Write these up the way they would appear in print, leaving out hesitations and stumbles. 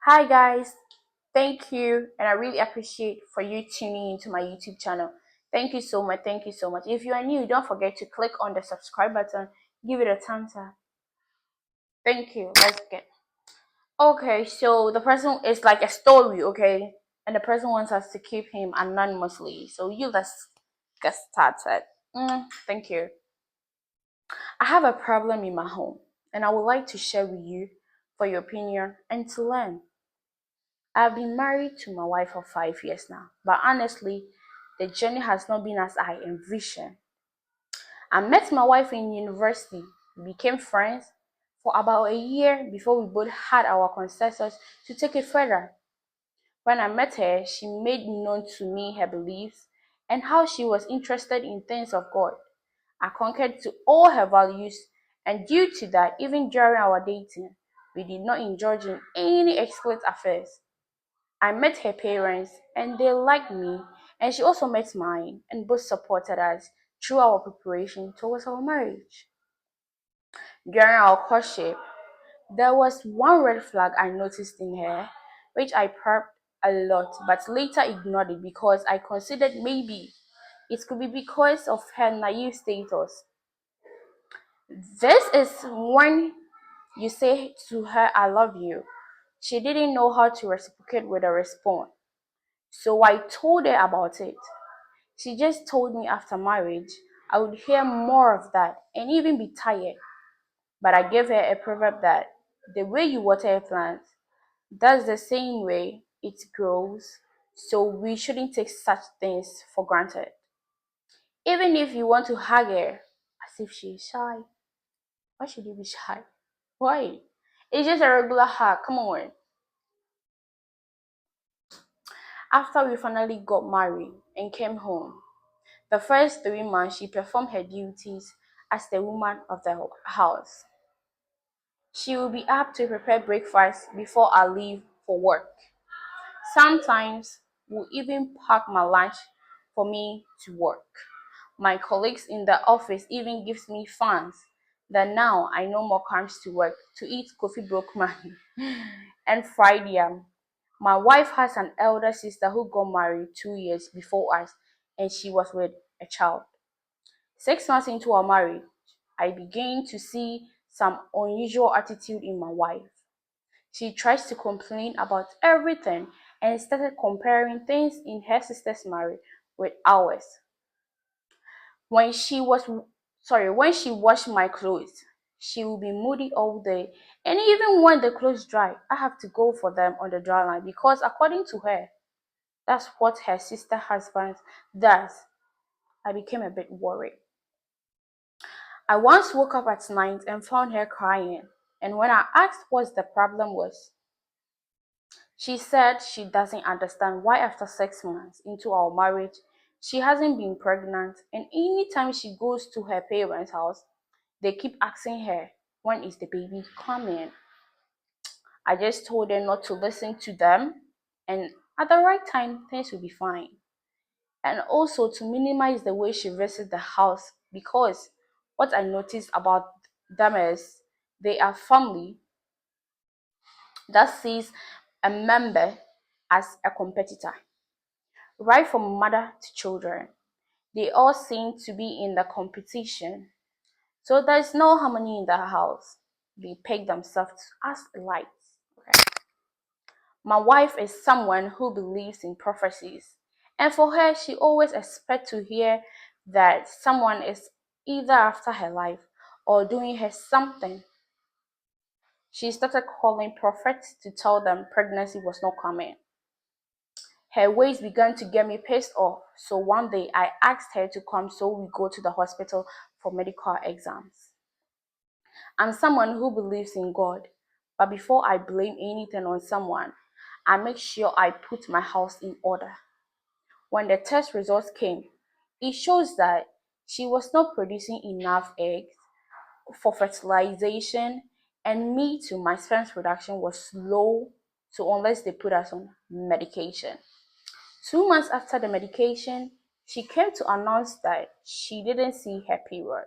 Hi guys, thank you, and I really appreciate for you tuning into my YouTube channel. Thank you so much. Thank you so much. If you are new, don't forget to click on the subscribe button, give it a thumbs up. Thank you. Let's get okay. So the person is like a story, okay, and the person wants us to keep him anonymously. So let's get started. Thank you. I have a problem in my home, and I would like to share with you for your opinion and to learn. I've been married to my wife for 5 years now, but honestly, the journey has not been as I envisioned. I met my wife in university, we became friends for about a year before we both had our consensus to take it further. When I met her, she made known to me her beliefs and how she was interested in things of God. I concurred to all her values, and due to that, even during our dating, we did not indulge in any explicit affairs. I met her parents and they liked me, and she also met mine, and both supported us through our preparation towards our marriage. During our courtship, there was one red flag I noticed in her, which I prepped a lot but later ignored it because I considered maybe it could be because of her naive status. This is when you say to her, I love you. She didn't know how to reciprocate with a response. So I told her about it. She just told me after marriage I would hear more of that and even be tired. But I gave her a proverb that the way you water a plant, that's the same way it grows. So we shouldn't take such things for granted. Even if you want to hug her as if she is shy, why should you be shy? Why? It's just a regular hug. Come on. After we finally got married and came home, the first 3 months she performed her duties as the woman of the house. She will be up to prepare breakfast before I leave for work. Sometimes will even pack my lunch for me to work. My colleagues in the office even gives me fans that now I no more comes to work to eat coffee broke man and fried yam. My wife has an elder sister who got married 2 years before us and she was with a child. 6 months into our marriage, I began to see some unusual attitude in my wife. She tries to complain about everything and started comparing things in her sister's marriage with ours. When she was when she washed my clothes, she will be moody all day. And even when the clothes dry, I have to go for them on the dry line because according to her, that's what her sister husband does. I became a bit worried. I once woke up at night and found her crying, and when I asked what the problem was, she said she doesn't understand why after 6 months into our marriage, she hasn't been pregnant, and anytime she goes to her parents' house, they keep asking her, when is the baby coming? I just told her not to listen to them, and at the right time, things will be fine. And also to minimize the way she visits the house because what I noticed about them is they are family that sees a member as a competitor, right from mother to children. They all seem to be in the competition. So there's no harmony in the house. They peg themselves as lights. Okay. My wife is someone who believes in prophecies. And for her, she always expects to hear that someone is either after her life or doing her something. She started calling prophets to tell them pregnancy was not coming. Her ways began to get me pissed off, so one day I asked her to come so we go to the hospital for medical exams. I'm someone who believes in God, but before I blame anything on someone, I make sure I put my house in order. When the test results came, it shows that she was not producing enough eggs for fertilization, and me too, my sperm production was low, so unless they put us on medication. 2 months after the medication, she came to announce that she didn't see her period.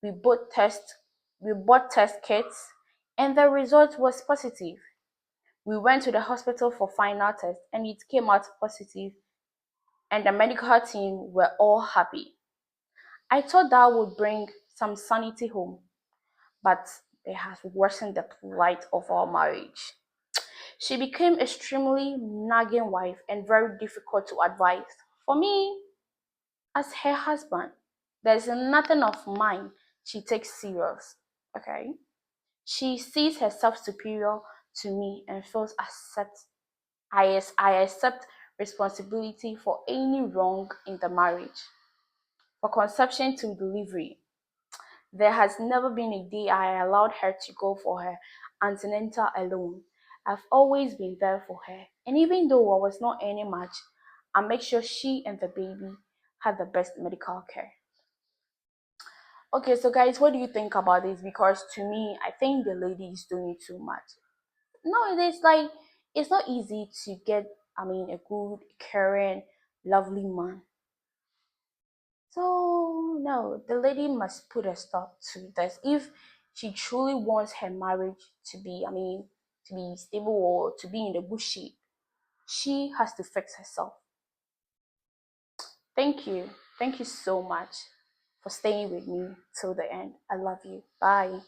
We both test we bought test kits and the result was positive. We went to the hospital for final tests and it came out positive, and the medical team were all happy. I thought that would bring some sanity home, but it has worsened the plight of our marriage. She became extremely nagging wife and very difficult to advise. For me, as her husband, there's nothing of mine she takes serious. Okay? She sees herself superior to me and feels I accept responsibility for any wrong in the marriage. For conception to delivery, there has never been a day I allowed her to go for her antenatal alone. I've always been there for her. And even though I was not earning much, I make sure she and the baby had the best medical care. Okay, so guys, what do you think about this? Because to me, I think the lady is doing too much. No, it is like it's not easy to get, a good, caring, lovely man. So no, the lady must put a stop to this. If she truly wants her marriage to be, to be stable or to be in a good shape, she has to fix herself. Thank you. Thank you so much for staying with me till the end. I love you. Bye.